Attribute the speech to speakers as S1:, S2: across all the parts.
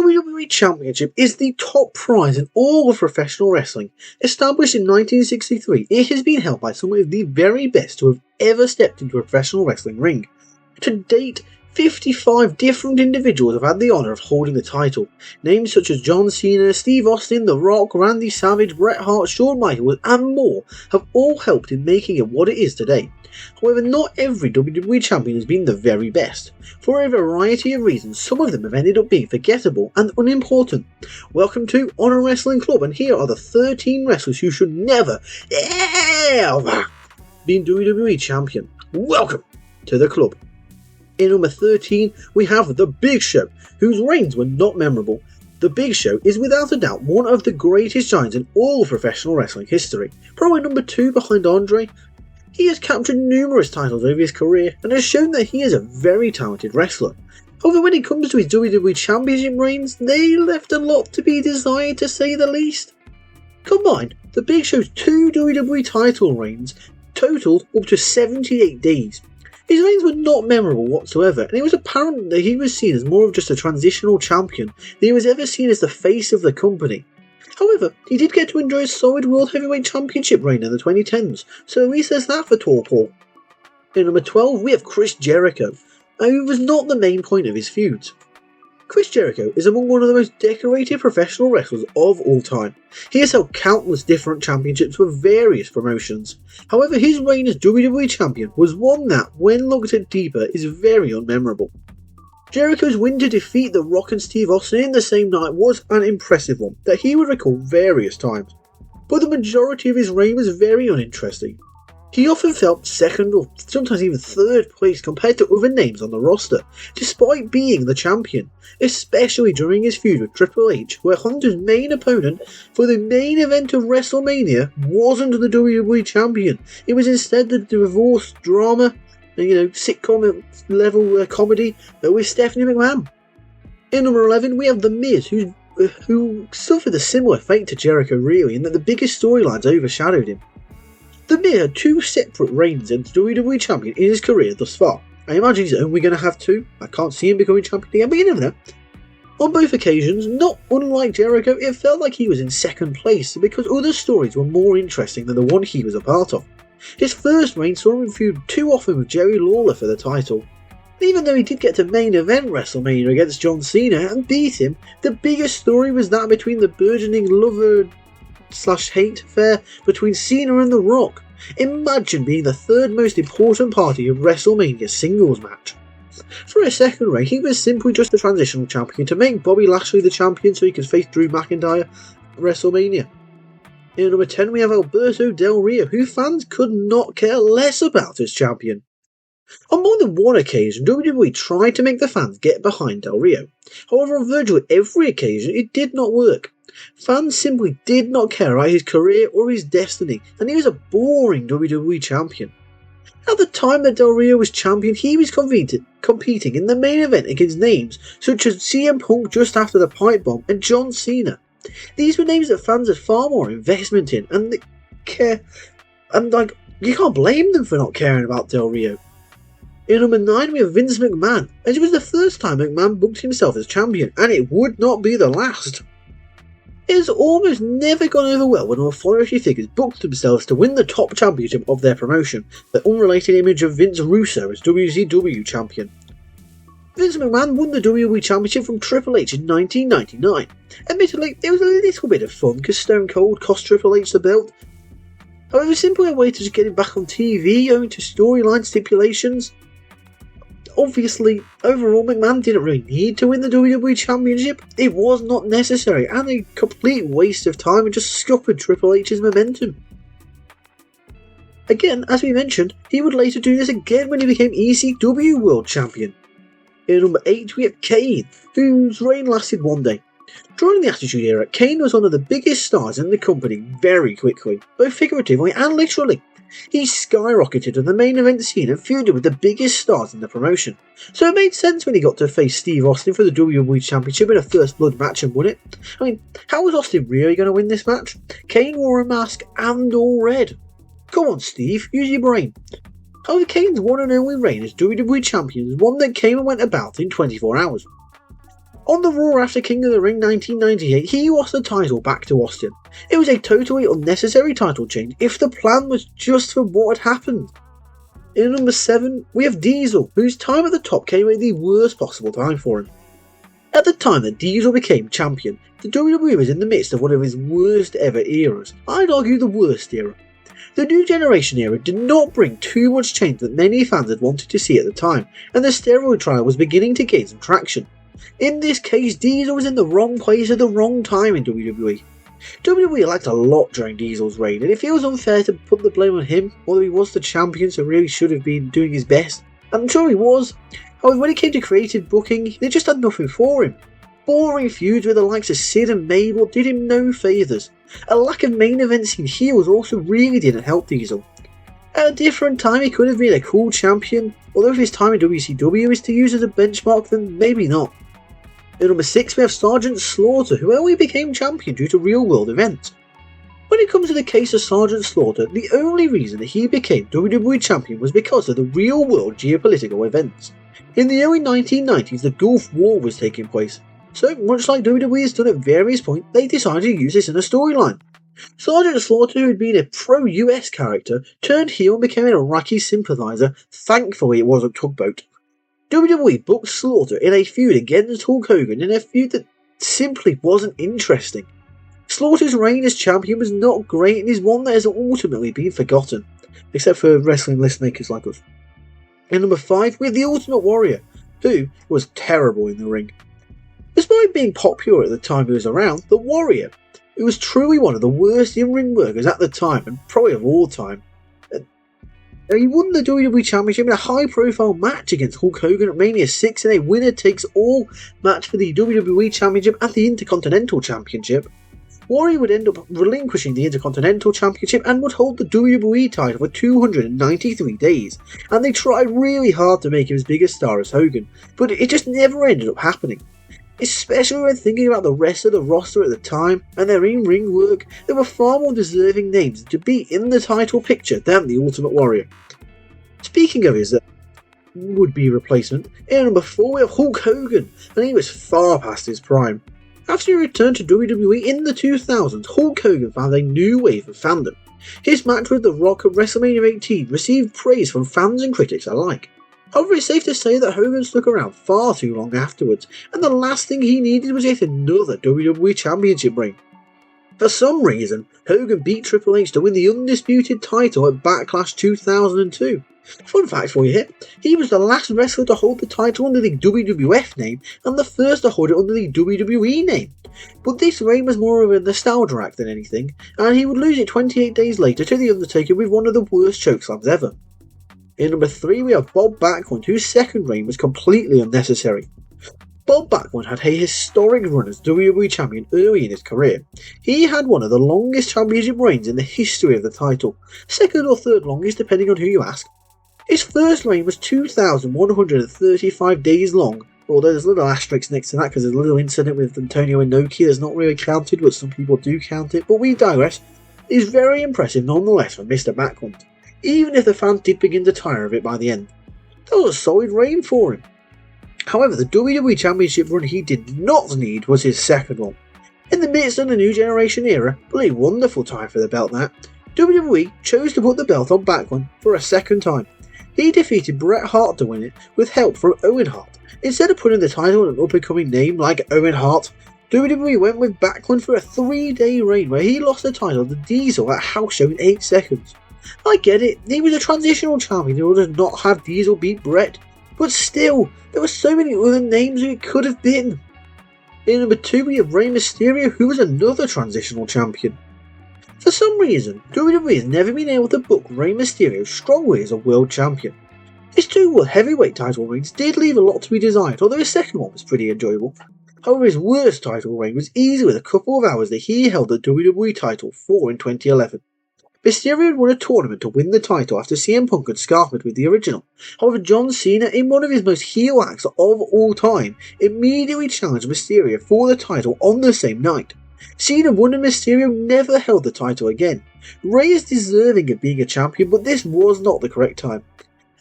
S1: WWE Championship is the top prize in all of professional wrestling. Established in 1963, it has been held by some of the very best to have ever stepped into a professional wrestling ring. To date, 55 different individuals have had the honour of holding the title. Names such as John Cena, Steve Austin, The Rock, Randy Savage, Bret Hart, Shawn Michaels and more have all helped in making it what it is today. However, not every WWE champion has been the very best. For a variety of reasons, some of them have ended up being forgettable and unimportant. Welcome to Honor Wrestling Club, and here are the 13 wrestlers who should never, ever be WWE champion. Welcome to the club. In number 13, we have The Big Show, whose reigns were not memorable. The Big Show is without a doubt one of the greatest giants in all of professional wrestling history. Probably number 2 behind Andre. He has captured numerous titles over his career and has shown that he is a very talented wrestler. However, when it comes to his WWE Championship reigns, they left a lot to be desired, to say the least. Combined, The Big Show's 2 WWE title reigns totaled up to 78 days. His reigns were not memorable whatsoever, and it was apparent that he was seen as more of just a transitional champion than he was ever seen as the face of the company. However, he did get to enjoy a solid World Heavyweight Championship reign in the 2010s, so at least there's that for Tall Paul. In number 12, we have Chris Jericho, who was not the main point of his feuds. Chris Jericho is among one of the most decorated professional wrestlers of all time. He has held countless different championships for various promotions. However, his reign as WWE Champion was one that, when looked at deeper, is very unmemorable. Jericho's win to defeat The Rock and Steve Austin in the same night was an impressive one that he would recall various times, but the majority of his reign was very uninteresting. He often felt second or sometimes even third place compared to other names on the roster, despite being the champion, especially during his feud with Triple H, where Hunter's main opponent for the main event of WrestleMania wasn't the WWE champion. It was instead the divorce drama, sitcom level comedy with Stephanie McMahon. In number 11, we have The Miz, who suffered a similar fate to Jericho really, in that the biggest storylines overshadowed him. The Miz had 2 separate reigns as WWE champion in his career thus far. I imagine he's only going to have 2. I can't see him becoming champion again, but you never know. On both occasions, not unlike Jericho, it felt like he was in second place because other stories were more interesting than the one he was a part of. His first reign saw him feud too often with Jerry Lawler for the title. And even though he did get to main event WrestleMania against John Cena and beat him, the biggest story was that between the burgeoning lover/hate affair between Cena and The Rock. Imagine being the third most important party of WrestleMania singles match. For his second reign, he was simply just a transitional champion to make Bobby Lashley the champion so he could face Drew McIntyre at WrestleMania. In number 10, we have Alberto Del Rio, who fans could not care less about as champion. On more than one occasion, WWE tried to make the fans get behind Del Rio. However, on virtually every occasion, it did not work. Fans simply did not care about his career or his destiny, and he was a boring WWE champion. At the time that Del Rio was champion, he was competing in the main event against names such as CM Punk just after the pipe bomb and John Cena. These were names that fans had far more investment in, and you can't blame them for not caring about Del Rio. In number 9, we have Vince McMahon, as it was the first time McMahon booked himself as champion, and it would not be the last. It has almost never gone over well when authority figures booked themselves to win the top championship of their promotion, the unrelated image of Vince Russo as WCW champion. Vince McMahon won the WWE Championship from Triple H in 1999. Admittedly, it was a little bit of fun because Stone Cold cost Triple H the belt. However, it was simply a way to just get him back on TV owing to storyline stipulations. Obviously, overall, McMahon didn't really need to win the WWE Championship. It was not necessary and a complete waste of time and just scuppered Triple H's momentum. Again, as we mentioned, he would later do this again when he became ECW World Champion. In number 8, we have Kane, whose reign lasted one day. During the Attitude Era, Kane was one of the biggest stars in the company very quickly, both figuratively and literally. He skyrocketed on the main event scene and feuded with the biggest stars in the promotion. So it made sense when he got to face Steve Austin for the WWE Championship in a First Blood match and won it. I mean, how was Austin really going to win this match? Kane wore a mask and all red. Come on, Steve, use your brain. However, Kane's one and only reign as WWE Champion is one that came and went about in 24 hours. On the Raw after King of the Ring 1998, he lost the title back to Austin. It was a totally unnecessary title change if the plan was just for what had happened. In number 7, we have Diesel, whose time at the top came at the worst possible time for him. At the time that Diesel became champion, the WWE was in the midst of one of its worst ever eras. I'd argue the worst era. The New Generation era did not bring too much change that many fans had wanted to see at the time, and the steroid trial was beginning to gain some traction. In this case, Diesel was in the wrong place at the wrong time in WWE. WWE lacked a lot during Diesel's reign, and it feels unfair to put the blame on him, although he was the champion so really should have been doing his best. I'm sure he was. However, when it came to creative booking, they just had nothing for him. Boring feuds with the likes of Sid and Mabel did him no favours. A lack of main events in heels also really didn't help Diesel. At a different time he could have been a cool champion, although if his time in WCW is to use as a benchmark, then maybe not. At number 6 we have Sergeant Slaughter, who only became champion due to real world events. When it comes to the case of Sergeant Slaughter, the only reason that he became WWE champion was because of the real world geopolitical events. In the early 1990s the Gulf War was taking place, so much like WWE has done at various points, they decided to use this in a storyline. Sergeant Slaughter, who had been a pro-US character, turned heel and became an Iraqi sympathiser. Thankfully it wasn't Tugboat. WWE booked Slaughter in a feud against Hulk Hogan, in a feud that simply wasn't interesting. Slaughter's reign as champion was not great and is one that has ultimately been forgotten, except for wrestling listenmakers like us. In number 5 we have the Ultimate Warrior, who was terrible in the ring. Despite being popular at the time he was around, the Warrior, who was truly one of the worst in-ring workers at the time and probably of all time, he won the WWE Championship in a high-profile match against Hulk Hogan at Mania 6 in a winner-takes-all match for the WWE Championship and the Intercontinental Championship. Warrior would end up relinquishing the Intercontinental Championship and would hold the WWE title for 293 days, and they tried really hard to make him as big a star as Hogan, but it just never ended up happening. Especially when thinking about the rest of the roster at the time and their in-ring work, there were far more deserving names to be in the title picture than the Ultimate Warrior. Speaking of his would-be replacement, in number 4 we have Hulk Hogan, and he was far past his prime. After he returned to WWE in the 2000s, Hulk Hogan found a new wave of fandom. His match with The Rock at WrestleMania 18 received praise from fans and critics alike. However, it's safe to say that Hogan stuck around far too long afterwards, and the last thing he needed was yet another WWE Championship reign. For some reason, Hogan beat Triple H to win the undisputed title at Backlash 2002. Fun fact for you here, he was the last wrestler to hold the title under the WWF name and the first to hold it under the WWE name. But this reign was more of a nostalgia act than anything, and he would lose it 28 days later to The Undertaker with one of the worst chokeslams ever. In number 3 we have Bob Backlund, whose second reign was completely unnecessary. Bob Backlund had a historic run as WWE Champion early in his career. He had one of the longest championship reigns in the history of the title, second or third longest depending on who you ask. His first reign was 2,135 days long, although there's a little asterisk next to that because there's a little incident with Antonio Inoki that's not really counted, but some people do count it, but we digress. It is very impressive nonetheless for Mr. Backlund, even if the fans did begin to tire of it by the end. That was a solid reign for him. However, the WWE Championship run he did not need was his second one. In the midst of the New Generation era, but a wonderful time for the belt that, WWE chose to put the belt on Backlund for a second time. He defeated Bret Hart to win it with help from Owen Hart. Instead of putting the title on an up-and-coming name like Owen Hart, WWE went with Backlund for a 3-day reign where he lost the title to Diesel at a house show in 8 seconds. I get it, he was a transitional champion in order to not have Diesel beat Bret, but still, there were so many other names who it could have been. In number 2 we have Rey Mysterio, who was another transitional champion. For some reason, WWE has never been able to book Rey Mysterio strongly as a world champion. His 2 world heavyweight title reigns did leave a lot to be desired, although his second one was pretty enjoyable. However, his worst title reign was easy with a couple of hours that he held the WWE title for in 2011. Mysterio had won a tournament to win the title after CM Punk had scarfed with the original. However, John Cena, in one of his most heel acts of all time, immediately challenged Mysterio for the title on the same night. Cena won and Mysterio never held the title again. Rey is deserving of being a champion, but this was not the correct time.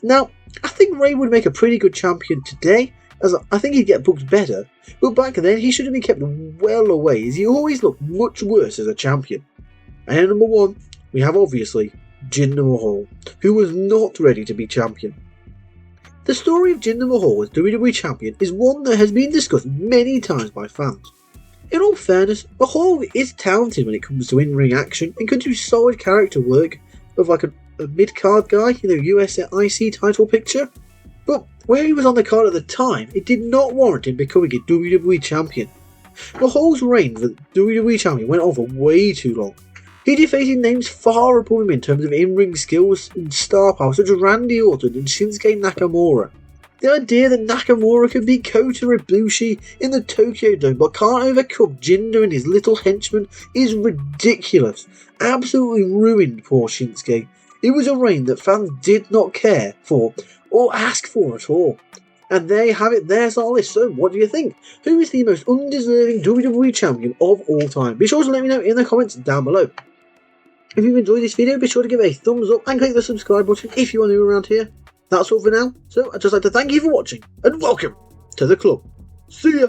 S1: Now, I think Rey would make a pretty good champion today, as I think he'd get booked better, but back then he should have been kept well away as he always looked much worse as a champion. And at number 1, we have obviously Jinder Mahal, who was not ready to be champion. The story of Jinder Mahal as WWE champion is one that has been discussed many times by fans. In all fairness, Mahal is talented when it comes to in-ring action and can do solid character work of like a mid-card guy, US IC title picture. But where he was on the card at the time, it did not warrant him becoming a WWE champion. Mahal's reign as WWE champion went on for way too long. He defeated names far above him in terms of in-ring skills and star power, such as Randy Orton and Shinsuke Nakamura. The idea that Nakamura could beat Kota Ibushi in the Tokyo Dome but can't overcome Jinder and his little henchman is ridiculous. Absolutely ruined poor Shinsuke. It was a reign that fans did not care for or ask for at all. And there you have it, there's our list. So what do you think? Who is the most undeserving WWE champion of all time? Be sure to let me know in the comments down below. If you've enjoyed this video, be sure to give it a thumbs up and click the subscribe button if you are new around here. That's all for now, so I'd just like to thank you for watching, and welcome to the club. See ya!